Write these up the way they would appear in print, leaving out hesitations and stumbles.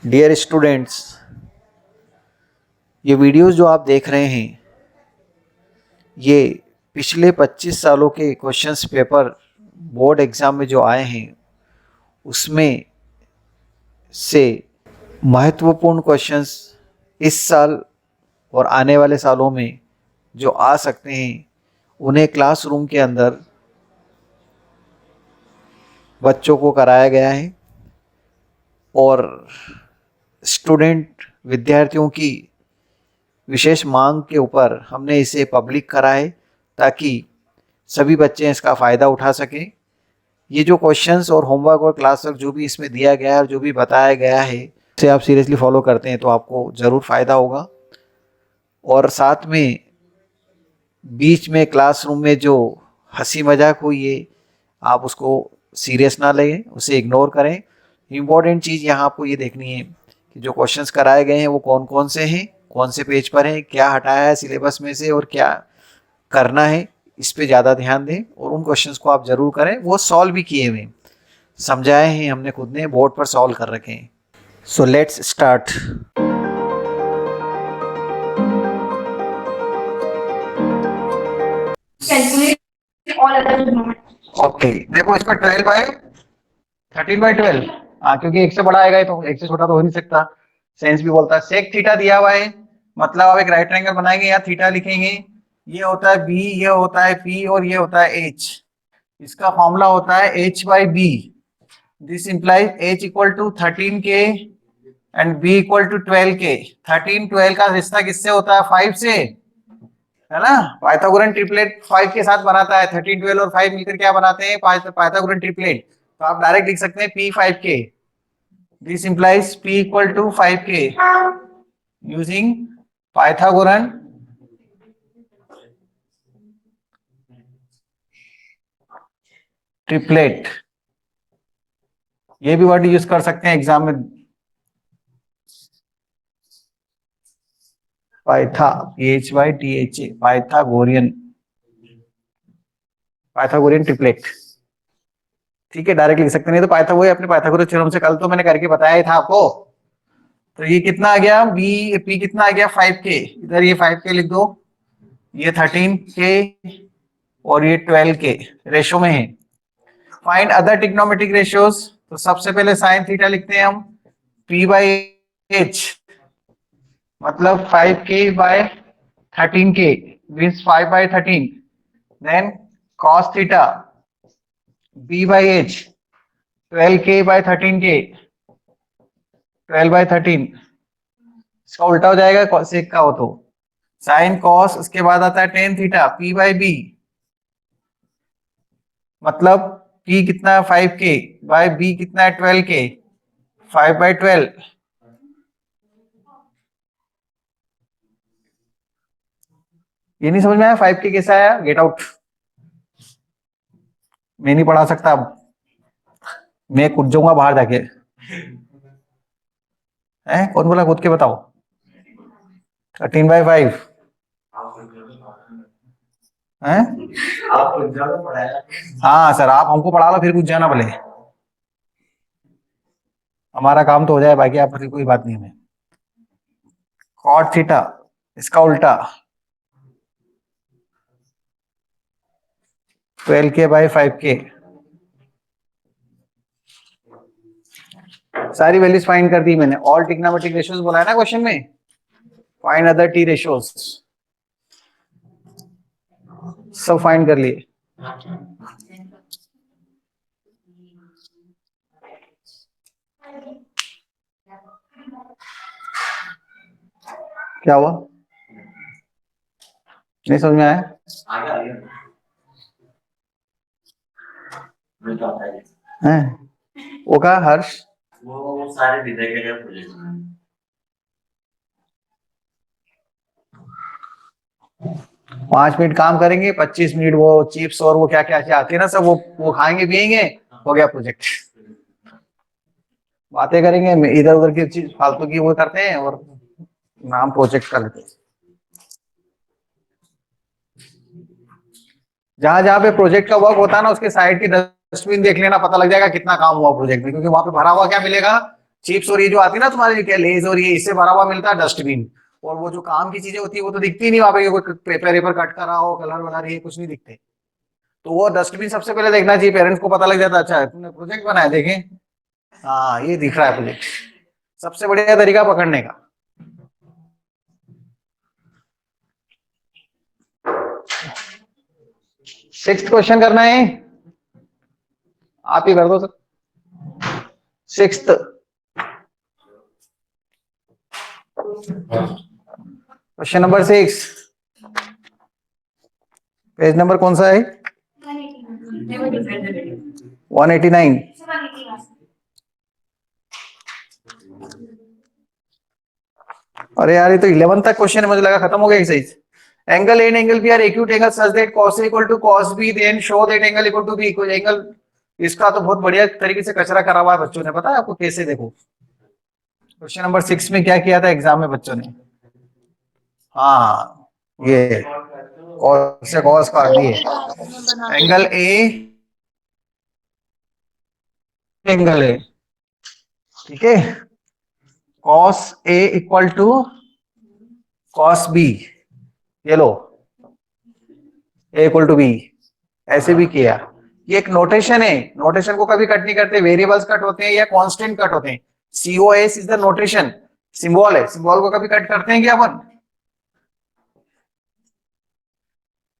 Dear students, ये videos जो आप देख रहे हैं ये पिछले 25 सालों के क्वेश्चंस पेपर बोर्ड एग्ज़ाम में जो आए हैं उसमें से महत्वपूर्ण क्वेश्चंस इस साल और आने वाले सालों में जो आ सकते हैं उन्हें क्लासरूम के अंदर बच्चों को कराया गया है और स्टूडेंट विद्यार्थियों की विशेष मांग के ऊपर हमने इसे पब्लिक करा है ताकि सभी बच्चे इसका फ़ायदा उठा सकें। ये जो क्वेश्चंस और होमवर्क और क्लास वर्क जो भी इसमें दिया गया है और जो भी बताया गया है उसे आप सीरियसली फॉलो करते हैं तो आपको ज़रूर फ़ायदा होगा। और साथ में बीच में क्लासरूम में जो हंसी मजाक हुई है आप उसको सीरियस ना लें, उसे इग्नोर करें। इम्पॉर्टेंट चीज़ यहाँ आपको ये देखनी है कि जो क्वेश्चंस कराए गए हैं वो कौन कौन से हैं, कौन से पेज पर हैं, क्या हटाया है सिलेबस में से और क्या करना है, इस पे ज़्यादा ध्यान दें और उन क्वेश्चंस को आप ज़रूर करें। वो सॉल्व भी किए हुए समझाए हैं हमने, खुद ने बोर्ड पर सॉल्व कर रखे हैं। So let's start. ओके, देखो इसका 12/13/12। हाँ, क्योंकि एक से बड़ा आएगा तो एक से छोटा तो हो नहीं सकता। सेंस भी बोलता है सेक थीटा दिया हुआ है, मतलब आप एक राइट ट्रायंगल बनाएंगे या थीटा लिखेंगे। ये होता है बी, ये होता है पी और ये होता है एच। इसका फॉर्मूला होता है h by b. This implies h equal to 13k and b equal to 12k। 13-12 का रिश्ता किससे होता है? 5 से, है ना। पाइथागोरन ट्रिपलेट 5 के साथ बनाता है। 13, 12 और 5 मिलकर क्या बनाते हैं? Pythagorean triplet. तो आप डायरेक्ट लिख सकते हैं P5K। This implies P equal to 5K using Pythagorean triplet. ये भी वर्ड यूज कर सकते हैं एग्जाम में, पाइथा PHYTHA, पाइथागोरियन, पाइथागोरियन ट्रिपलेट। ठीक है, डायरेक्ट लिख सकते नहीं तो पाइथा वही अपने पाइथागोरस थ्योरम से कल तो मैंने करके बताया ही था आपको। तो ये कितना आ गया? बी पी कितना आ गया? 5K। इधर ये 5K लिख दो, ये 13K और ये 12K रेशो में है। Find other trigonometric ratios. तो सबसे पहले साइन थीटा लिखते हैं हम। P बाई एच मतलब 5K/13K means 5/13। Then cos theta B by H 12K/13K, 12/13। इसका उल्टा हो जाएगा सेक का हो तो साइन कॉस, उसके बाद आता है tan theta P by B मतलब P कितना है? 5K बाई B कितना है? 12K, 5/12। ये नहीं समझ में आया 5K कैसा आया? गेट आउट, मैं नहीं पढ़ा सकता अब, मैं कूद जाऊंगा बाहर जाके। है कौन बोला? कूद के बताओ। 13/5 है। हाँ सर, आप हमको पढ़ा लो फिर कुछ जाना भले, हमारा काम तो हो जाए, बाकी आप कोई बात नहीं है। कॉट थीटा इसका उल्टा 12K/5K। सारी वैल्यूज फाइंड कर दी मैंने। ऑल ट्रिग्नोमेट्रिक रेशियोज बोला है ना क्वेश्चन में। फाइंड अदर टी रेशियोज, सब फाइंड कर लिए। क्या हुआ? नहीं समझ में आया? है वो का हर्ष? वो सारे डिजाइन के प्रोजेक्ट 5 मिनट काम करेंगे, 25 मिनट वो चिप्स और वो क्या क्या आती है ना सब, वो खाएंगे पियेंगे, हो गया प्रोजेक्ट। बातें करेंगे, इधर उधर की चीज फालतू की वो करते हैं और नाम प्रोजेक्ट कर लेते हैं। जहां जहां पे प्रोजेक्ट का वर्क होता है ना उसके साइड की डस्टबिन देख लेना, पता लग जाएगा कितना काम हुआ प्रोजेक्ट में, क्योंकि वहां पे भरा हुआ क्या मिलेगा? चिप्स और ये जो आती है ना तुम्हारे क्या लेज और ये इससे भरा हुआ मिलता है डस्टबिन, और वो जो काम की चीजें होती है वो तो दिखती नहीं वहां पे, कोई पेपर वेपर कट करा हो, कलर वलर ये कुछ नहीं दिखते। तो वो डस्टबिन सबसे पहले देखना चाहिए, पेरेंट्स को पता लग जाता है, अच्छा तुमने प्रोजेक्ट बनाया देखें, हाँ ये दिख रहा है प्रोजेक्ट, सबसे बढ़िया तरीका पकड़ने का। सिक्स्थ क्वेश्चन करना है, आप ही कर दो sir. Sixth question number 6, page number कौन सा है? 189। अरे यार ये तो 11 तक क्वेश्चन है, मुझे लगा खत्म हो गया exercise. Angle A and angle B are acute angle such that cos A equal to cos B, then show that angle equal to B. कोई एंगल, इसका तो बहुत बढ़िया तरीके से कचरा करा हुआ है बच्चों ने, पता है आपको कैसे? देखो क्वेश्चन नंबर 6 में क्या किया था एग्जाम में बच्चों ने, हाँ ये cos से cos काट दिए, एंगल ए एंगल ए, ठीक है, cos A equal to cos B, ये लो A इक्वल टू B, ऐसे भी किया। ये एक नोटेशन है, नोटेशन को कभी कट नहीं करते, वेरिएबल्स कट होते हैं या कांस्टेंट कट होते हैं। COS is the notation, symbol है, सिंबल को कभी कट करते हैं क्या अपन?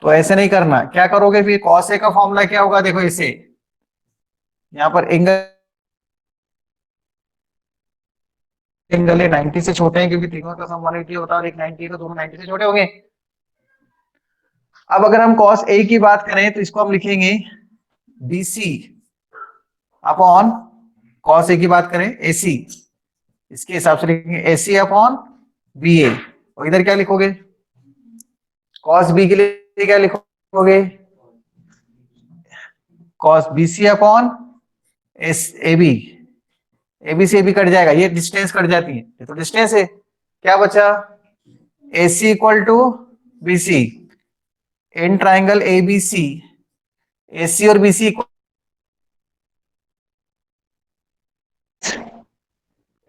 तो ऐसे नहीं करना, क्या करोगे फिर? cos A का फॉर्मूला क्या होगा देखो, इसे यहाँ पर एंगल, एंगल है 90 से छोटे हैं क्योंकि तीनों का सम 180 होता है और एक 90 का, दोनों 90 से छोटे होंगे। अब अगर हम cos A की बात करें तो इसको हम लिखेंगे BC अपॉन, cos A की बात करें AC, इसके हिसाब से लिखेंगे AC अपॉन BA, और इधर क्या लिखोगे? cos B के लिए क्या लिखोगे? cos BC upon AB, AB से AB कट जाएगा, ये डिस्टेंस कट जाती है, ये तो डिस्टेंस है। क्या बचा? AC equal to BC, in triangle ABC, AC और BC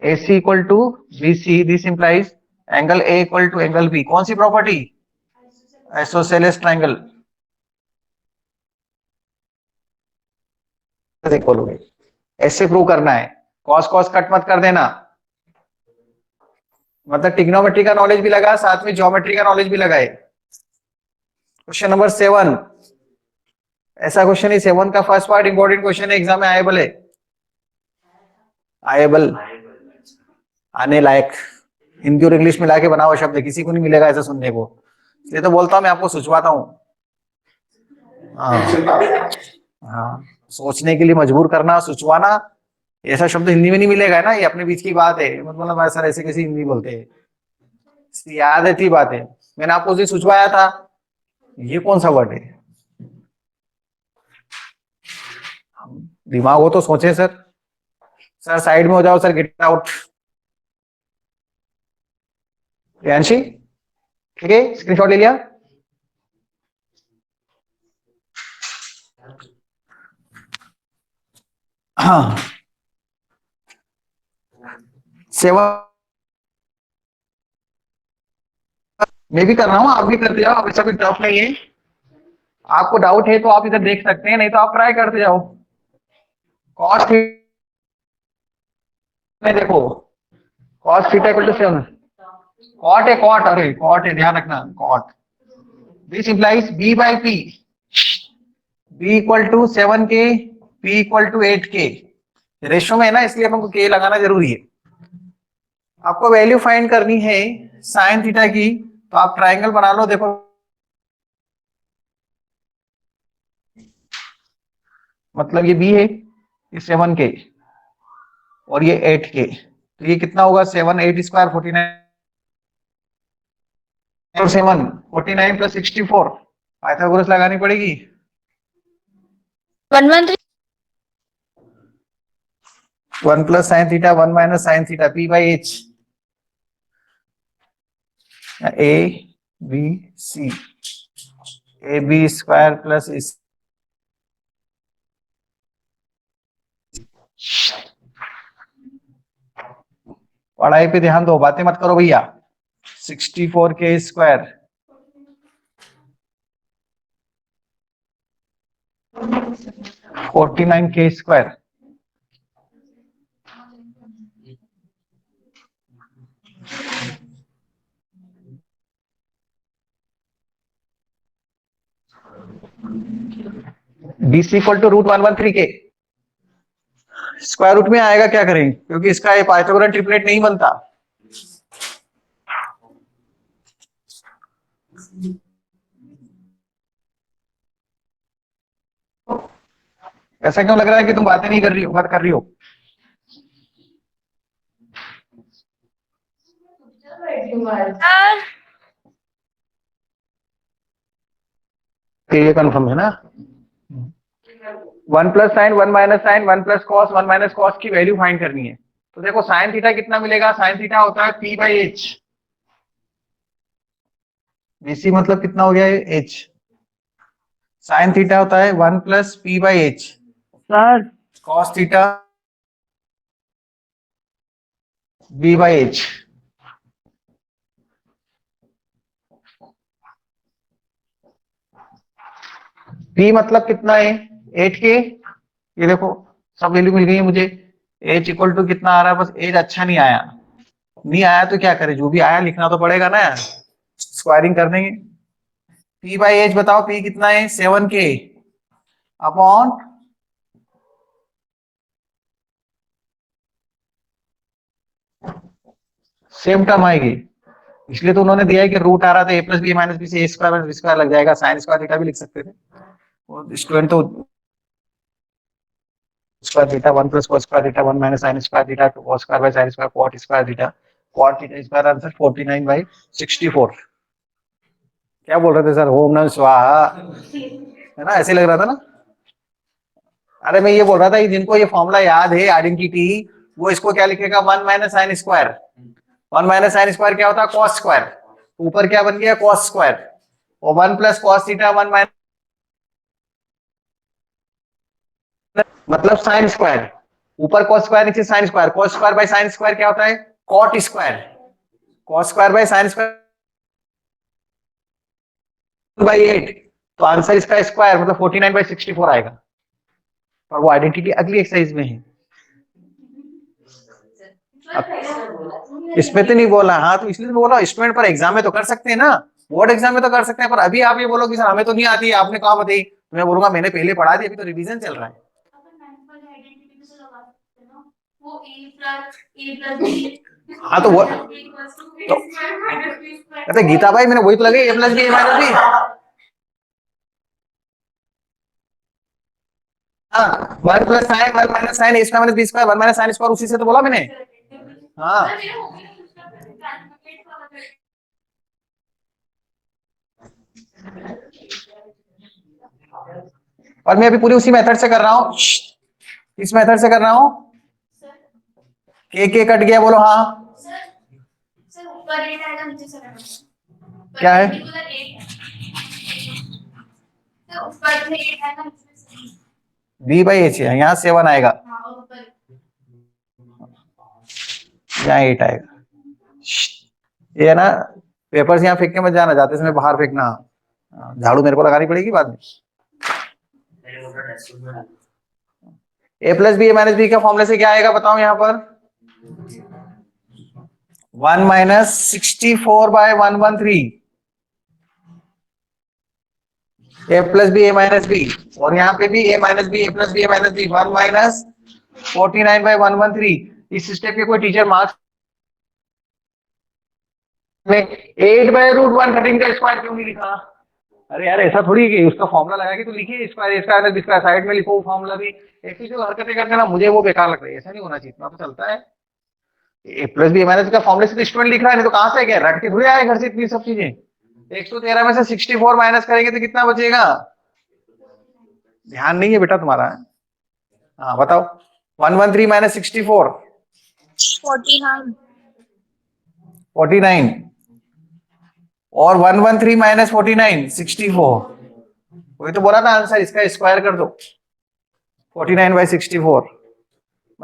AC equal to BC, this implies angle A equal to angle B। कौन सी प्रॉपर्टी? Isosceles triangle. देखो लोगे, ऐसे प्रूव करना है, कॉस कॉस कट मत कर देना, मतलब टिग्नोमेट्री का नॉलेज भी लगा, साथ में ज्योमेट्री का नॉलेज भी लगाए। क्वेश्चन नंबर 7, ऐसा क्वेश्चन है 7 का फर्स्ट पार्ट इंपॉर्टेंट क्वेश्चन है, एग्जाम में आएबल है, आएबल आने लायक, हिंदी और इंग्लिश मिला के बना हुआ शब्द है, किसी को नहीं मिलेगा ऐसा सुनने को, इसलिए तो बोलता हूं मैं आपको सुझवाता हूँ। हाँ हाँ, सोचने के लिए मजबूर करना, सुचवाना, ऐसा शब्द हिंदी में नहीं मिलेगा ना, ये अपने बीच की बात है, मतलब भाई सर ऐसे कैसे हिंदी बोलते हैं, याद है थी बात है, मैंने आपको उसे सुझवाया था, ये कौन सा वर्ड है? दिमाग हो तो सोचे सर। सर साइड में हो जाओ सर, गेट आउट। प्रियांशी, ठीक है, स्क्रीनशॉट ले लिया? हाँ, 7 मैं भी कर रहा हूँ, आप भी करते जाओ, अब ऐसा कोई टफ नहीं है, आपको डाउट है तो आप इधर देख सकते हैं, नहीं तो आप ट्राई करते जाओ। कॉस में देखो, cos theta equal to 7, cot है, कॉट, अरे कॉट है, ध्यान रखना, cot, this implies B by P, B equal to 7K, P equal to 8K, ratio में है ना, इसलिए हमको के लगाना जरूरी है। आपको वैल्यू फाइंड करनी है साइन थीटा की, तो आप ट्राइंगल बना लो, देखो मतलब ये बी है, ये 7K और ये 8K, तो ये कितना होगा? 7 8 स्क्वायर 49 और 7 49 प्लस 64, पाइथागोरस लगानी पड़ेगी। 1 plus sine theta 1 minus sine theta, P by H, A B C, A B square plus इस, पढ़ाई पे ध्यान दो, बातें मत करो भैया। 64 k², 49 k²। BC equal to √113 k। Square root में आएगा, क्या करें, क्योंकि इसका ये पाइथागोरन ट्रिपलेट नहीं बनता। ऐसा क्यों लग रहा है कि तुम बातें नहीं कर रही हो, बात कर रही हो? ये कंफर्म है ना? 1 + sin 1 - sin 1 + cos 1 - cos की वैल्यू फाइंड करनी है। तो देखो साइन थीटा कितना मिलेगा, साइन थीटा होता है P/H। BC मतलब कितना हो गया H। साइन थीटा होता है 1 + P/H। Sir cos theta B/H। P मतलब कितना है 8K। ये देखो सब वैल्यू मिल गई है मुझे। H इक्वल टू कितना आ रहा है, बस H अच्छा नहीं आया। नहीं आया तो क्या करें, जो भी आया लिखना तो पड़ेगा ना यार, स्क्वायरिंग कर देंगे। P/H बताओ, P कितना है 7K अपॉन सेम टर्म आएगी, इसलिए तो उन्होंने दिया है कि रूट आ रहा था A + B - B से A² - B² लग जाएगा। साइन स्क्वायर थीटा भी लिख सकते थे, और स्टूडेंट तो square theta 1 + cos² theta 1 - sin² theta 2 cos² / sin² cot² theta cot theta, इसका आंसर 49/64। क्या बोल रहे थे सर, ओम नमः स्वाहा, है ना, ऐसे लग रहा था ना। अरे मैं ये बोल रहा था कि जिनको ये फॉर्मूला याद है आइडेंटिटी, वो इसको क्या लिखेगा 1 - sin²। 1 - sin² क्या होता है cos²। ऊपर क्या बन गया cos², और 1 + cos थीटा 1 मतलब sin²। ऊपर cos², नीचे sin²। cos² / sin² क्या होता है cot²। cos² / sin² by 8। तो आंसर इसका स्क्वायर मतलब 49/64 आएगा। और वो आइडेंटिटी अगली एक्सरसाइज में है। इसमें तो नहीं बोला, हाँ तो इसलिए तो बोला स्टूडेंट पर एग्जाम में तो कर सकते हैं ना, बोर्ड एग्जाम में तो कर सकते हैं, पर अभी आप ये बोलो कि सर हमें तो नहीं आती, आपने कहा बताई, तो मैं बोलूंगा मैंने पहले पढ़ा दी, अभी तो रिवीजन चल रहा है। हाँ तो वो अरे गीता भाई मैंने वही तो लगे A + B - B। हाँ 1 + sin 1 - sin A² - B², 1 - sin², उसी से तो बोला मैंने। हाँ और मैं अभी पूरी उसी मेथड से कर रहा हूँ, इस मेथड से कर रहा हूँ। के कट गया, बोलो हाँ। क्या है B/H है, यहाँ 7 आएगा, यहाँ 8 आएगा। ये है ना, पेपर्स यहाँ फेंक के मत जाना, जाते समय बाहर फेंकना। झाड़ू मेरे को लगानी पड़ेगी बाद में। A + B - B का फॉर्मूले से क्या आएगा बताओ यहाँ पर, 1 - 64/113। A + B - B, और यहाँ पे भी A - B, A + B - B, 1 - 49/113। इस स्टेप के कोई टीचर मार्क्स में 8/√113 का स्क्वायर क्यों नहीं लिखा? अरे यार ऐसा थोड़ी कि उसका फॉर्मूला लगा के तो लिखिए, स्क्वायर इसका साइड में लिखो फॉर्मूला भी। ऐसी जो हरकतें करते ना, मुझे वो बेकार लगता है, ऐसा नहीं होना चाहिए, इतना तो चलता है। A + B - का फॉर्मूले से तो स्टूडेंट लिख रहा है, नहीं तो कहां से क्या रट के थोड़ी आए घर से इतनी सब चीजें। 113 में से 64 माइनस करेंगे तो कितना बचेगा, ध्यान नहीं है बेटा तुम्हारा। हाँ बताओ, 113 - 64 49 49, और 113 - 49 64। वही तो बोला था आंसर, इसका स्क्वायर कर दो 49/64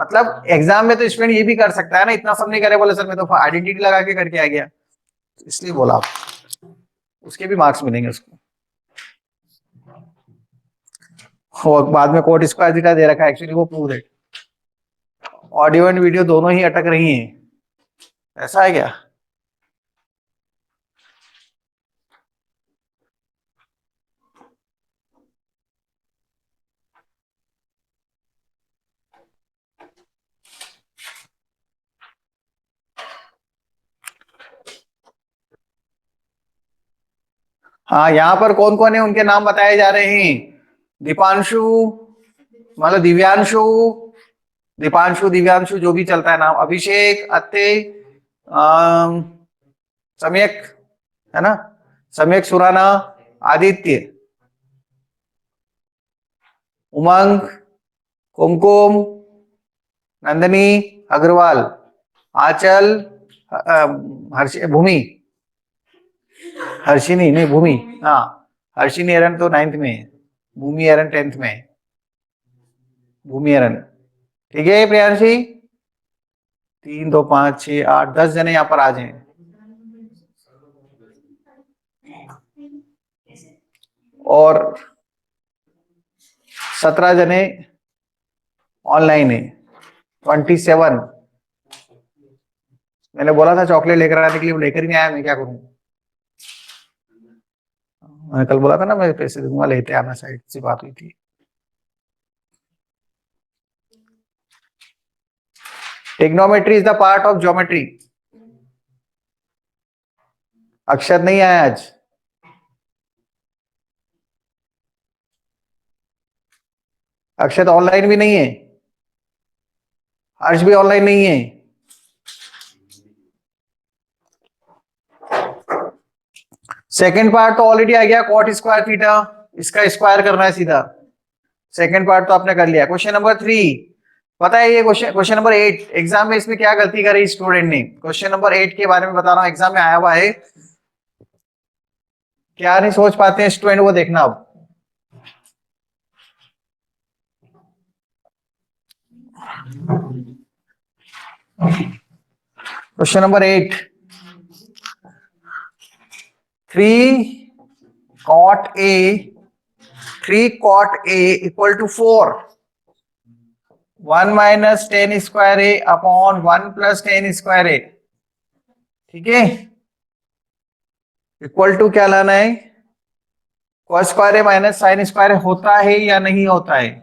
मतलब एग्जाम में तो स्टूडेंट ये भी कर सकता है ना, इतना सब नहीं करे बोले सर मैं तो आइडेंटिटी लगा के करके आ गया, तो इसलिए बोला उसके भी मार्क्स मिलेंगे उसको। और बाद में कोट स्क्वायर थीटा दे रखा है, एक्चुअली वो प्रूव है। ऑडियो एंड वीडियो दोनों ही अटक रही हैं, ऐसा है क्या? हाँ, यहाँ पर कौन कौन है उनके नाम बताए जा रहे हैं। दीपांशु, मतलब दिव्यांशु, दीपांशु दिव्यांशु जो भी चलता है नाम, अभिषेक, अत्ते, अम, सम्यक, है ना, सम्यक सुराना, आदित्य, उमंग, कुमकुम, नंदनी अग्रवाल, आंचल, हर्ष, भूमि, हर्षिनी नहीं भूमि, हाँ, हर्षिनी एरन तो 9th में है, भूमि एरन 10th में है, भूमि एरन। ठीक है प्रियांशी, 3 2 5 6 8 10 जने यहाँ पर आ जाएं। और 17 जने ऑनलाइन है, 27। मैंने बोला था चॉकलेट लेकर आने के लिए, वो लेकर ही नहीं आया, मैं क्या करूं? मैंने कल बोला था ना मैं पैसे दूंगा, लेते आना, साइड से बात हुई थी। Trigonometry is the part of geometry. अक्षर नहीं आया आज, अक्षर ऑनलाइन भी नहीं है, हर्ष भी ऑनलाइन नहीं है। सेकंड पार्ट तो ऑलरेडी आ गया, कॉट स्क्वायर थीटा, इसका स्क्वायर करना है सीधा। सेकंड पार्ट तो आपने कर लिया। क्वेश्चन नंबर 3, पता है ये क्वेश्चन नंबर 8 एग्जाम में इसमें क्या गलती करी स्टूडेंट ने, क्वेश्चन नंबर 8 के बारे में बता रहा हूं, एग्जाम में आया हुआ है, क्या नहीं सोच पाते हैं स्टूडेंट, वो देखना अब। Question number 8, 3 cot A, 3 cot A equal to 4, 1 minus tan square A upon 1 plus tan square A, ठीक है, इक्वल टू क्या लाना है, cos स्क्वायर ए माइनस साइन स्क्वायर होता है या नहीं होता है?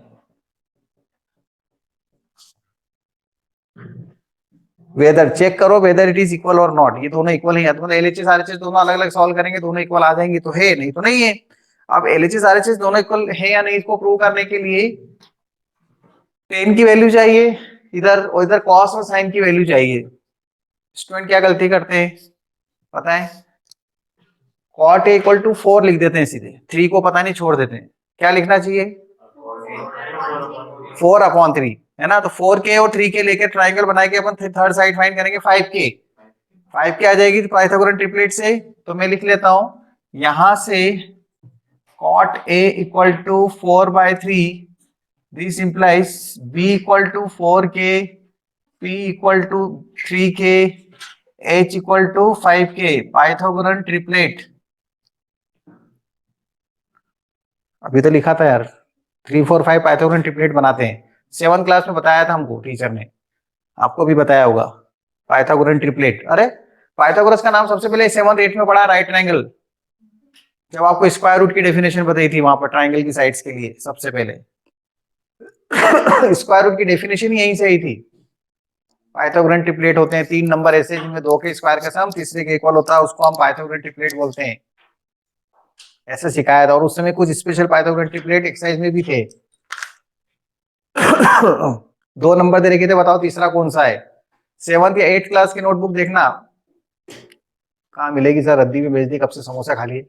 वेदर चेक करो, वेदर इट इज इक्वल और नॉट, ये दोनों इक्वल है, मतलब एलएचएस आरएचएस दोनों अलग अलग सॉल्व करेंगे, दोनों इक्वल आ जाएंगे तो है, नहीं तो नहीं है। अब एलएचएस आरएचएस दोनों इक्वल है या नहीं, इसको प्रूव करने के लिए टेन की वैल्यू चाहिए इधर, और इधर कॉस और साइन की वैल्यू चाहिए। स्टूडेंट क्या गलती करते हैं पता है, कॉट ए इक्वल टू 4 लिख देते हैं सीधे, 3 को पता नहीं छोड़ देते हैं, क्या लिखना चाहिए, 4/3, है ना, तो 4k और 3k लेके ट्राइंगल बना के अपन थर्ड साइड फाइंड करेंगे 5k, 5k आ जाएगी तो पाइथागोरस ट्रिपलेट से, तो मैं लिख लेता हूं यहां से cot a equal to 4/3, this implies b equal to 4k, p equal to 3k, h equal to 5k, Pythagoras triplet. अभी तो लिखा था यार, 3 4 5 पाइथागोरस ट्रिपलेट बनाते हैं, 7th क्लास में बताया था हमको टीचर ने, आपको भी बताया होगा पाइथागोरस ट्रिपलेट। अरे पाइथागोरस का नाम सबसे पहले 7th 8th में पढ़ा, राइट ट्रायंगल, जब आपको स्क्वायर रूट की डेफिनेशन बताई थी वहां पर ट्रायंगल की साइड्स के लिए सबसे पहले स्क्वायर रूट की डेफिनेशन ही यहीं से आई थी। पाइथागोरस ट्रिपलेट होते हैं 3 नंबर ऐसे जिनमें 2 के स्क्वायर का सम तीसरे के इक्वल होता है, उसको हम पाइथागोरस ट्रिपलेट बोलते हैं, ऐसे सिखाया था। और उस समय कुछ स्पेशल पाइथागोरस ट्रिपलेट एक्सरसाइज में भी थे 2 नंबर दे रखे थे, बताओ तीसरा कौन सा है। 7th या 8th क्लास की नोटबुक देखना, कहाँ मिलेगी सर, रद्दी में भेज दी, कब से समोसा खा लिए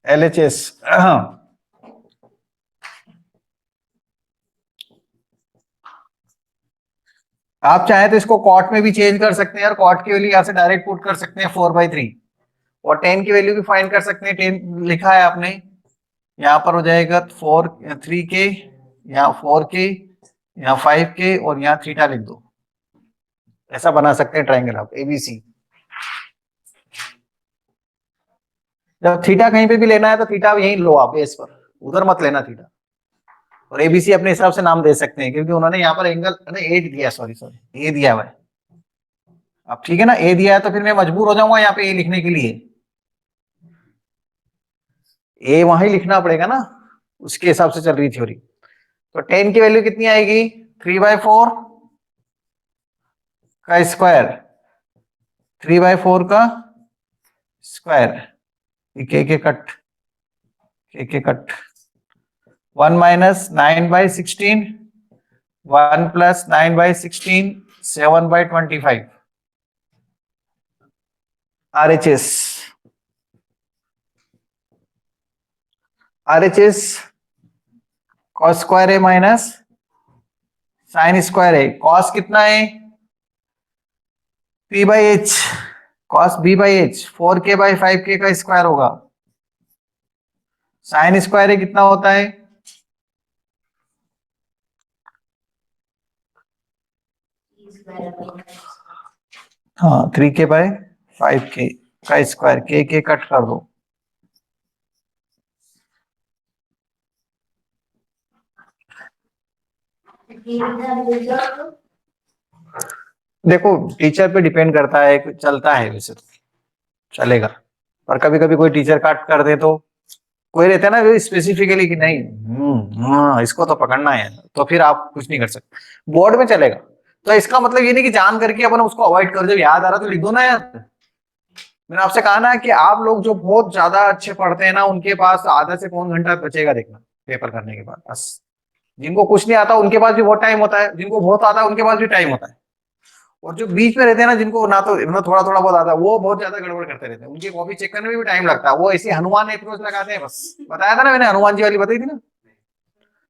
एलएचएस, आप चाहे तो इसको कॉट में भी चेंज कर सकते हैं और कॉट की वैल्यू यहाँ से डायरेक्ट पुट कर सकते हैं 4/3 और 10 की वैल्यू भी फाइंड कर सकते हैं। 10 लिखा है आपने, यहाँ पर हो जाएगा 3k, यहाँ 4k, यहाँ 5k और यहाँ थीटा लिख दो। ऐसा बना सकते हैं ट्राइंगल आप एबीसी। जब थीटा कहीं पे भी लेना है तो थीटा यहीं लो आप बेस पर, उधर मत लेना थीटा। और एबीसी अपने हिसाब से नाम दे सकते हैं क्योंकि उन्होंने यहाँ पर एंगल ए दिया, सॉरी ए दिया हुआ है। अब ठीक है ना, ए दिया है तो फिर मैं मजबूर हो जाऊंगा यहाँ पे ए लिखने के लिए, ए वहां ही लिखना पड़ेगा ना, उसके हिसाब से चल रही थ्योरी। तो 10 की वैल्यू कितनी आएगी, 3/4 का स्क्वायर, 3/4 का स्क्वायर, के कट, के cut, 1 - 9/16, 1 + 9/16, 7/25 RHS। RHS cos square है माइनस साइन स्क्वायर है। कॉस कितना है, p/h, कॉस b/h 4k/5k का स्क्वायर होगा। साइन स्क्वायर है कितना होता है, हाँ 3k/5k का स्क्वायर, के कट कर दो। देखो टीचर पे डिपेंड करता है, चलता है वैसे तो चलेगा, पर कभी कभी कोई टीचर काट कर दे तो कोई रहता है ना स्पेसिफिकली कि नहीं इसको तो पकड़ना है, तो फिर आप कुछ नहीं कर सकते, बोर्ड में चलेगा। तो इसका मतलब ये नहीं कि जान करके अपन उसको अवॉइड कर, जब याद आ रहा तो लिख दो ना यार। मैंने आपसे कहा ना कि आप लोग जो बहुत ज्यादा अच्छे पढ़ते हैं ना, उनके पास आधा से पौन घंटा बचेगा देखना पेपर करने के बाद बस। जिनको कुछ नहीं आता उनके पास भी बहुत टाइम होता है, जिनको बहुत आता है उनके पास भी टाइम होता है, और जो बीच में रहते हैं ना, जिनको ना तो ना थोड़ा थोड़ा बहुत आता है, वो बहुत ज्यादा गड़बड़ करते रहते हैं, उनकी कॉपी चेक करने में भी टाइम लगता है। वो ऐसी हनुमान अप्रोच लगाते हैं बस। बताया था ना मैंने, हनुमान जी वाली बताई थी ना।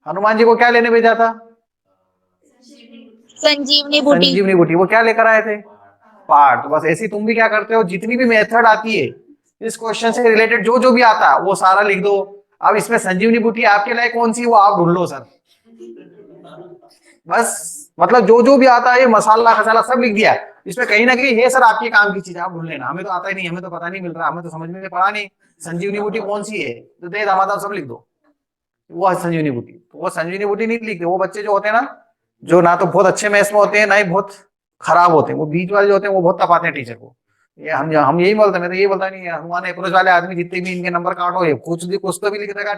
हनुमान जी को क्या लेने भेजा था, संजीवनी बूटी। संजीवनी बूटी। वो क्या लेकर आए थे, पार्ट। तो बस ऐसी तुम भी क्या करते हो, जितनी भी मेथड आती है इस क्वेश्चन से रिलेटेड, जो जो भी आता है वो सारा लिख दो। अब इसमें संजीवनी बूटी आपके लिए कौन सी, वो आप ढूंढ लो सर। बस मतलब जो जो भी आता है मसाला खसाला सब लिख दिया। इसमें कहीं ना कहीं है सर आपके काम की चीज, आप ढूंढ लेना। हमें तो आता ही नहीं, हमें तो पता नहीं मिल रहा, हमें तो समझ में पड़ा नहीं संजीवनी बूटी कौन सी है, तो दे दामादा सब लिख दो वो है संजीवनी बूटी। तो वो संजीवनी बूटी नहीं लिखते वो बच्चे जो होते हैं ना, जो ना तो बहुत अच्छे मैथ्स में होते हैं ना ही बहुत खराब होते हैं, वो बीच वाले जो होते हैं वो बहुत तपाते हैं टीचर को। ये हम यही बोलते हैं, मैं तो यही बोलता नहीं, हनुमान अप्रोच वाले आदमी जितने भी इनके नंबर काटो, ये कुछ तो भी लिख देगा।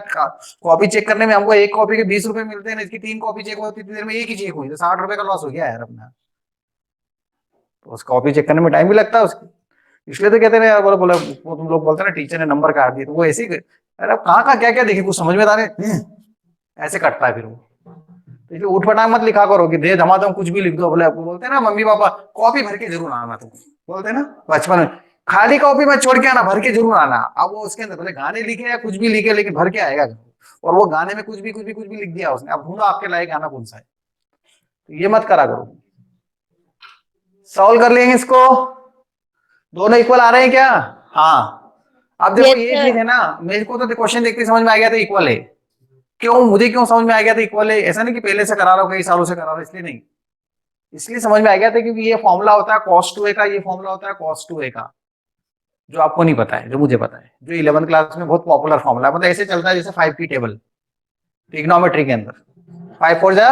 कॉपी चेक करने में हमको एक कॉपी के 20 रुपए मिलते हैं, इसकी 3 कॉपी चेक होती है, देर में एक ही चेक हुई तो 60 रुपए का लॉस हो गया यार अपना। तो उस कॉपी चेक करने में टाइम भी लगता है उसको, इसलिए तो कहते हैं यार, बोलो बोलो वो तुम लोग बोलते हैं ना टीचर ने नंबर काट दिए, तो वो ऐसे ही अरे कहाँ कहाँ क्या क्या देखे कुछ समझ में आ रहे, ऐसे कटता है फिर वो। तो इसलिए उठ पटांग मत लिखा करो कि दे धमाधम कुछ भी लिख दो। बोले आपको बोलते हैं ना मम्मी पापा, कॉपी भर के जरूर आना, तुम बोलते हैं ना बचपन में, खाली कॉपी में छोड़ के आना, भर के जरूर आना। अब वो उसके अंदर भले गाने लिखे या कुछ भी लिखे, लेकिन भर के आएगा। और वो गाने में कुछ भी लिख दिया उसने, अब ढूंढो आपके लायक गाना कौन सा है। तो ये मत करा करो। सॉल्व कर लेंगे इसको, दोनों इक्वल आ रहे हैं क्या, हाँ। अब देखो ये चीज है ना, मेरे को तो क्वेश्चन देखते समझ में आ गया था इक्वल है। क्यों, मुझे क्यों समझ में आ गया था इक्वल है, ऐसा नहीं कि पहले से करा रहा हूं कई सालों से करा रहा हूं इसलिए नहीं, इसलिए समझ में आ गया था क्योंकि ये फॉर्मूला होता है cos 2a का, ये फॉर्मूला होता है cos 2a का, जो आपको नहीं पता है, जो मुझे पता है, जो 11th क्लास में बहुत पॉपुलर फॉर्मूला है। मतलब ऐसे चलता है जैसे 5 की टेबल ट्रिग्नोमेट्री के अंदर, 5 4 जा,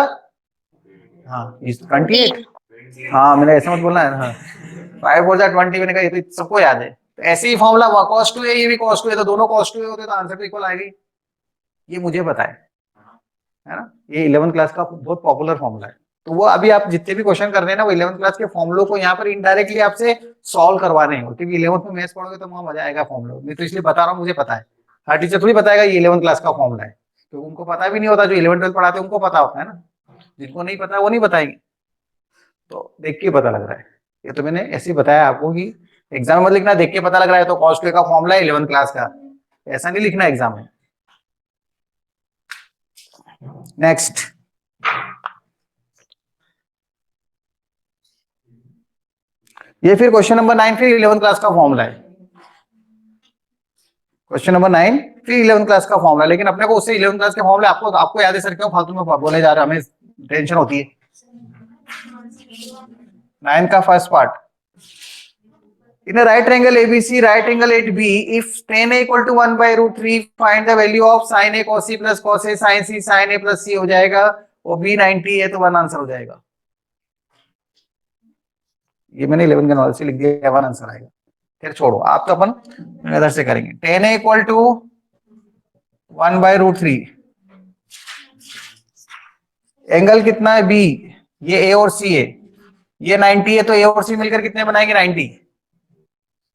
हाँ 28, हाँ मैंने ऐसे मत बोलना है, हाँ 5 4 जा 20, मैंने कहा ये तो सबको याद है। तो ऐसे ही फॉर्मूला cos 2a, ये भी cos 2a, तो दोनों cos 2a होते तो आंसर तो इक्वल आएगी, ये मुझे पता है ना। ये 11th क्लास का बहुत पॉपुलर फॉर्मूला है। तो वो अभी आप जितने भी क्वेश्चन कर रहे हैं ना, वो 11th क्लास के फॉर्मुलों को यहाँ पर इनडायरेक्टली आपसे सॉल्व करवाने हैं, क्योंकि 11th में मैथ्स पढ़ोगे तो वहां मजा आएगा फॉर्मुला। मैं तो इसलिए बता रहा हूँ, मुझे पता है, हर टीचर थोड़ी बताएगा ये 11th क्लास का फॉर्मुला है, तो उनको पता भी नहीं होता। जो 11th 12th पढ़ाते हैं उनको पता होता है ना, जिनको नहीं पता वो नहीं बताएंगे। तो देख के पता लग रहा है, ये तो मैंने ऐसे ही बताया आपको कि एग्जाम में लिखना देख के पता लग रहा है तो cos 2a का फॉर्मुला है 11th क्लास का, ऐसा नहीं लिखना एग्जाम में। नेक्स्ट, ये फिर क्वेश्चन नंबर 9 फिर 11th क्लास का फॉर्मूला है। क्वेश्चन नंबर 9 फिर 11th क्लास का फॉर्मूला, लेकिन अपने को उससे 11th क्लास के फॉर्मूले आपको याद है सर, क्यों फालतू में बोले जा रहे हैं, हमें टेंशन होती है। 9 का first part, in a right triangle ABC, right angle at B, if tan A equal to 1 by root 3, find the value of sin A cos C plus cos A sin C sin A plus C हो जाएगा, वो B 90 है तो 1 answer हो जाएगा। ये मैंने 11 के नॉलेज से लिख दिया, 1 आंसर आएगा। फिर छोड़ो, आप तो अपन इधर से करेंगे। tan A equal to 1 by root 3, angle कितना है B, ये A और C है, ये 90 है तो A और C मिलकर कितने बनाएंगे 90,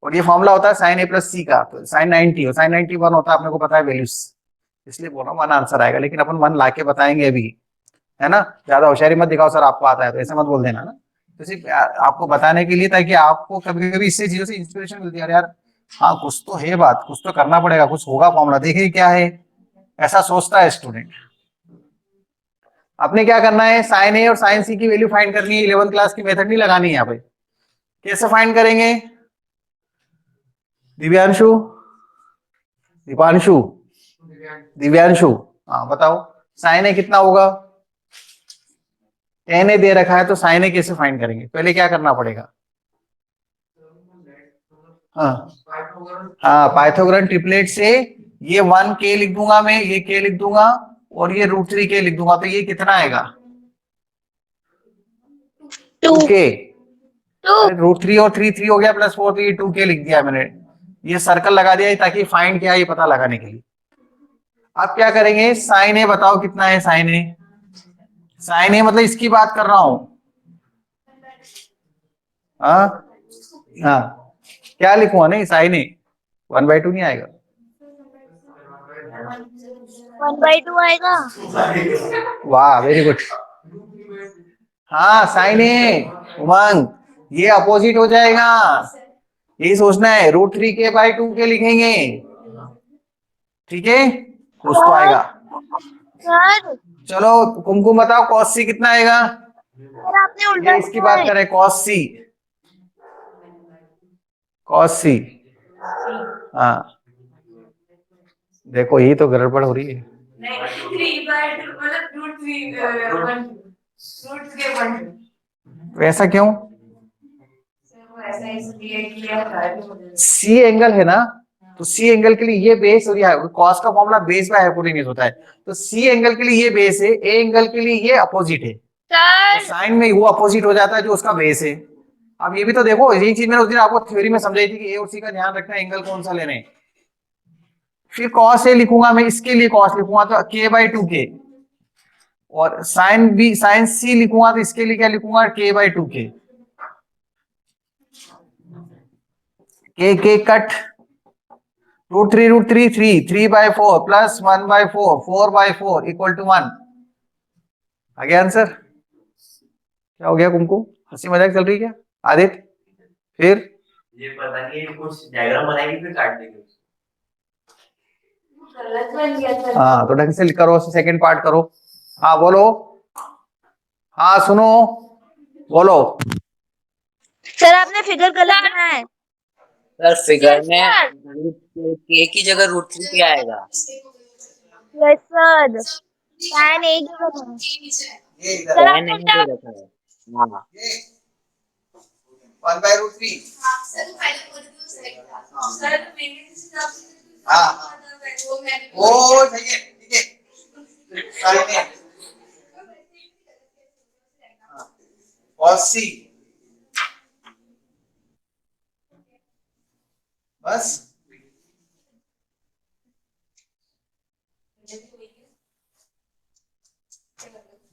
और ये फॉर्मूला होता है साइन ए प्लस सी का, तो साइन 90 और साइन 90 1 होता है, अपने को पता है वैल्यूज, इसलिए बोल रहा हूँ 1 आंसर आएगा, लेकिन अपन 1 लाके बताएंगे अभी, है ना। ज्यादा होशियारी मत दिखाओ सर, आपको आता है तो ऐसा मत बोल देना ना, तो सिर्फ आपको बताने के लिए, ताकि आपको कभी कभी इससे चीजों से इंस्पिरेशन मिलती है, यार हाँ कुछ तो है बात, कुछ तो करना पड़ेगा, कुछ होगा फॉर्मूला, देखिए क्या है, ऐसा सोचता है स्टूडेंट। आपने क्या करना है, साइन ए और साइन सी की वैल्यू फाइंड करनी है, 11th क्लास की मेथड नहीं लगानी है यहाँ पे। कैसे फाइंड करेंगे दिव्यांशु, दीपांशु, दिव्यांशु, हाँ बताओ साइन ए कितना होगा, tan ए दे रखा है तो साइन ए कैसे फाइंड करेंगे, पहले क्या करना पड़ेगा, हाँ हाँ पाइथागोरन ट्रिपलेट से ये 1 के लिख दूंगा मैं, ये के लिख दूंगा, और ये रूट 3 के लिख दूंगा, तो ये कितना आएगा 2 के, 2 रूट 3 और 3 3 हो गया प्लस 4, तो ये 2 के लिख दिया मैंने, ये सर्कल लगा दिया ताकि फाइंड क्या है ये पता लगाने के लिए। अब क्या करेंगे, साइन ए बताओ कितना है, साइन ए, साइन ए मतलब इसकी बात कर रहा हूं, हाँ हाँ क्या लिखूंगा, नहीं साइन ए 1/2 नहीं आएगा, 1/2 आएगा। वाह वेरी गुड, हाँ साइन ए उमंग, ये अपोजिट हो जाएगा, यही सोचना है, √3 के/2 के लिखेंगे, ठीक है कुछ तो आएगा। सर चलो कुमकुम बताओ कॉस सी कितना आएगा, सर आपने उल्टा ये इसकी लिखा बात है। करें, कॉस सी, कॉस सी, हाँ देखो यही तो गड़बड़ हो रही है, वैसा क्यों, सी एंगल है ना, तो सी एंगल के लिए ये बेस, और कॉस का फॉर्मूला बेस बाय हाइपोटेन्यूज होता है, तो सी एंगल के लिए ये बेस है, ए एंगल के लिए ये अपोजिट है, तो सर साइन में वो अपोजिट हो जाता है जो उसका बेस है। अब ये भी तो देखो, यही चीज मैंने उस दिन आपको थ्योरी में समझाई थी कि ए और सी का ध्यान रखना, एंगल कौन सा लेने, फिर कॉस ए लिखूंगा मैं, इसके लिए कॉस लिखूंगा तो k/2 के, और साइन बी साइन सी लिखूंगा तो इसके लिए क्या लिखूंगा k/2 के, के कट, √3 3/4 प्लस 1/4 4/4 इक्वल टू 1, आ गया आंसर। क्या हो गया कुमकुम, हंसी मजाक चल रही है क्या, आदित्य फिर ये पता नहीं कुछ डायग्राम बनाएगी फिर काट देंगे उसको। गलत बन गया था। हाँ तो ढंग से करो, सेकंड पार्ट करो, हाँ बोलो, हाँ सुनो बोलो, सर आपने फिगर गलत बनाया है। सर फिगर Yes, में sir. के की जगह √3 क्या आएगा, यस सर, tan एक ही बना है। सर क्या आपने नहीं उल्टा दे रखा है, हाँ 1/√3, ओ ठीक है ठीक है, साइन ए cos c, बस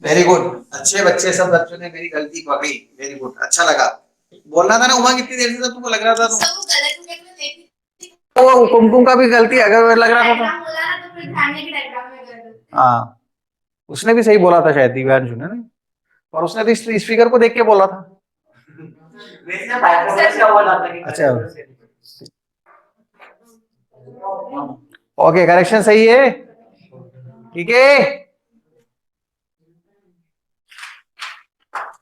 वेरी गुड, अच्छे बच्चे, सब बच्चों ने मेरी गलती पकड़ी, वेरी गुड, अच्छा लगा, बोलना था ना उमा, कितनी देर से तुमको लग रहा था वो कुमकुम का भी गलती अगर लग रहा था तो हाँ उसने भी सही बोला था शायद दिव्यांशु ने ना, और उसने तो इस फिगर को देख के बोला था, अच्छा ओके करेक्शन सही है, ठीक है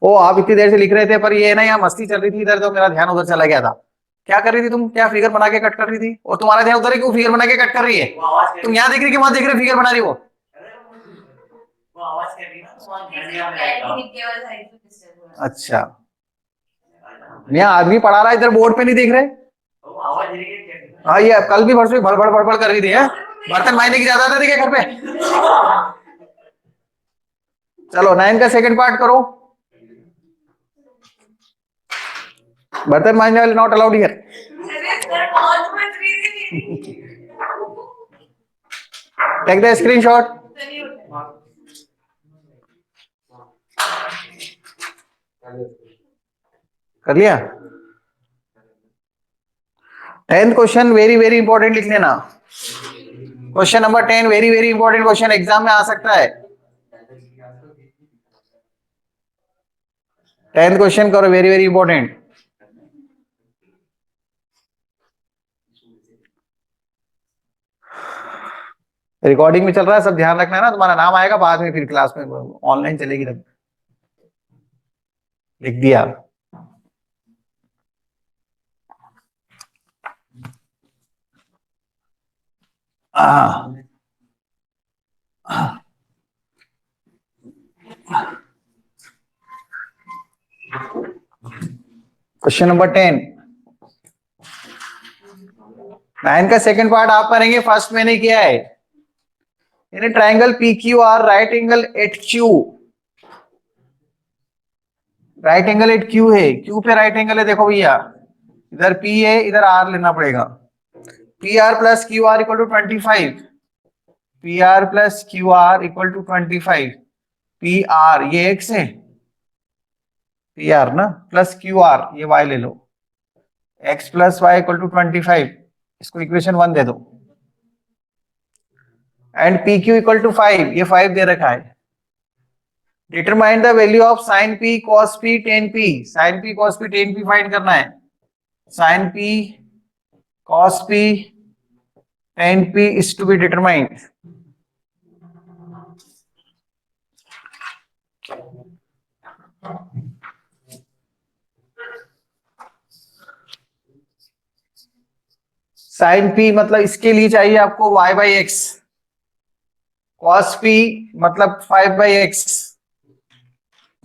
ओ आप इतनी देर से लिख रहे थे, पर ये ना यहाँ मस्ती चल रही थी इधर, तो मेरा ध्यान उधर चला गया था। क्या कर रही थी तुम? क्या फिगर बना के कट कर रही थी? और तुम्हारा ध्यान उधर है, क्यों फिगर बना के कट कर रही है? वो आवाज कर तुम यहाँ देख रही कि वहां देख रहे फिगर बना रही हो? वो आवाज कर रही ना, तो वहाँ ध्यान दिया मेरा। अच्छा, यहाँ आदमी पढ़ा रहा है, इधर बोर्ड पे नहीं देख रहे? वो आवाज दे रही है। हाँ, ये कल भी परसों भड़बड़ भड़बड़ कर रही थी है? बर्तन मायने की ज्यादा था देखिए घर पे। चलो 9 का सेकंड पार्ट करो। बर्तन मांजने वाले not allowed here. Take the screenshot. कर लिया? 10th question very very important लिख लेना। Question number 10 very very important question, exam में आ सकता है। 10th क्वेश्चन करो, वेरी वेरी इंपॉर्टेंट। रिकॉर्डिंग में चल रहा है, सब ध्यान रखना है ना, तुम्हारा नाम आएगा बाद में, फिर क्लास में ऑनलाइन चलेगी तब। लिख दिया? क्वेश्चन नंबर 10, 9 का सेकंड पार्ट आप करेंगे, फर्स्ट मैंने किया है। In triangle P Q R right angle at Q, right angle at Q है, क्यू पे राइट एंगल है, देखो भैया इधर पी है, इधर आर लेना पड़ेगा। P r plus q r equal to 25, p r plus q r equal to 25, p r ये एक्स है, पी आर ना, प्लस क्यू आर ये वाई ले लो, x plus y equal to 25, इसको इक्वेशन 1 दे दो। And p q equal to 5, ये 5 दे रखा है। Determine the value of sine P cos P tan p, sine P cos P tan P find करना है। Sine P cos P tan P is to be determined. Sine P मतलब इसके लिए चाहिए आपको y by X, cos P मतलब 5 by x.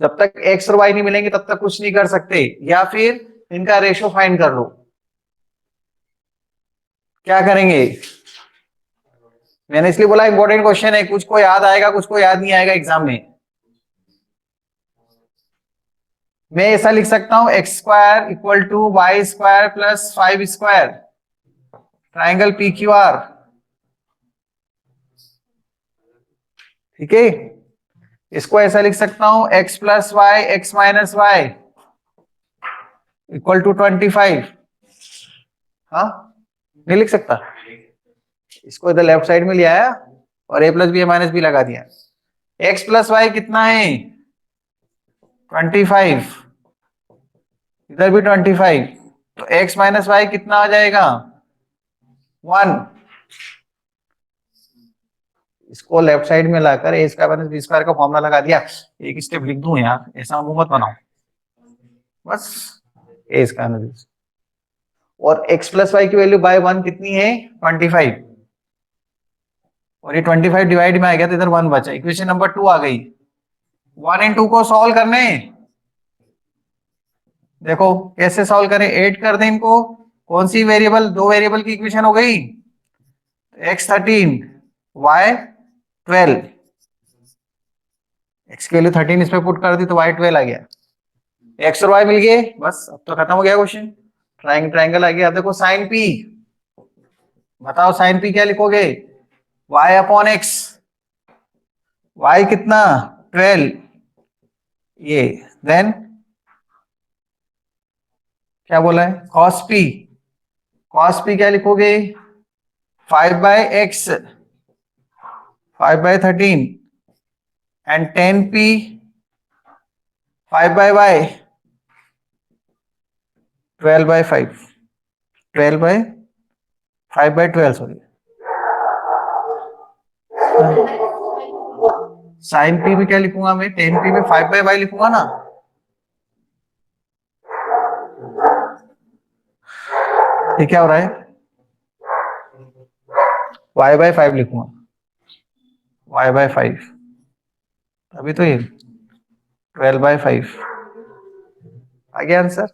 जब तक x और y नहीं मिलेंगे तब तक कुछ नहीं कर सकते, या फिर इनका रेशो फाइंड कर लो। क्या करेंगे? मैंने इसलिए बोला इंपॉर्टेंट क्वेश्चन है, कुछ को याद आएगा कुछ को याद नहीं आएगा एग्जाम में। मैं ऐसा लिख सकता हूं X square equal to Y square plus 5 square, triangle P Q R. ठीक है, इसको ऐसा लिख सकता हूं X plus Y X minus Y equal to 25। हाँ, नहीं लिख सकता? इसको इधर लेफ्ट साइड में ले आया और ए प्लस बी ए माइनस बी लगा दिया। एक्स प्लस वाई कितना है? 25, इधर भी 25, तो एक्स माइनस वाई कितना आ जाएगा? 1। इसको लेफ्ट साइड में लाकर ए स्क्वायर माइनस बी स्क्वायर का फॉर्मूला लगा दिया। एक स्टेप लिख दूं यार, ऐसा मुंह मत बनाओ, बस ए स्क्वायर माइनस, और x प्लस वाई की वैल्यू बाय 1 कितनी है? 25, और ये 25 डिवाइड में आ गया तो इधर 1 बचा। इक्वेशन नंबर 2 आ गई। 1 एंड 2 को सॉल्व करने, देखो कैसे सॉल्व करें, ऐड कर दें इनको। कौन सी वेरिएबल? दो वेरिएबल की इक्वेशन हो गई, x 13 y 12, x की वैल्यू 13 इस पे पुट कर दी तो y 12 आ गया, x और y मिल गए, बस अब तो खत्म हो गया क्वेश्चन। ट्राइंगल आ गया। अब देखो साइन पी, बताओ साइन पी क्या लिखोगे? y अपॉन x, y कितना? 12, ये देन क्या बोला है? cos p, cos p क्या लिखोगे? 5 by x, 5 by 13, and 10 p 5 by y, 12 by 5, 12 by 5 by 12 sorry. Sine P में क्या लिखूंगा मैं? 10 पी में 5 बाय y लिखूंगा ना, ये क्या हो रहा है? y बाय 5 लिखूंगा, y बाय 5, अभी तो ये 12 बाय 5 आ गया आंसर।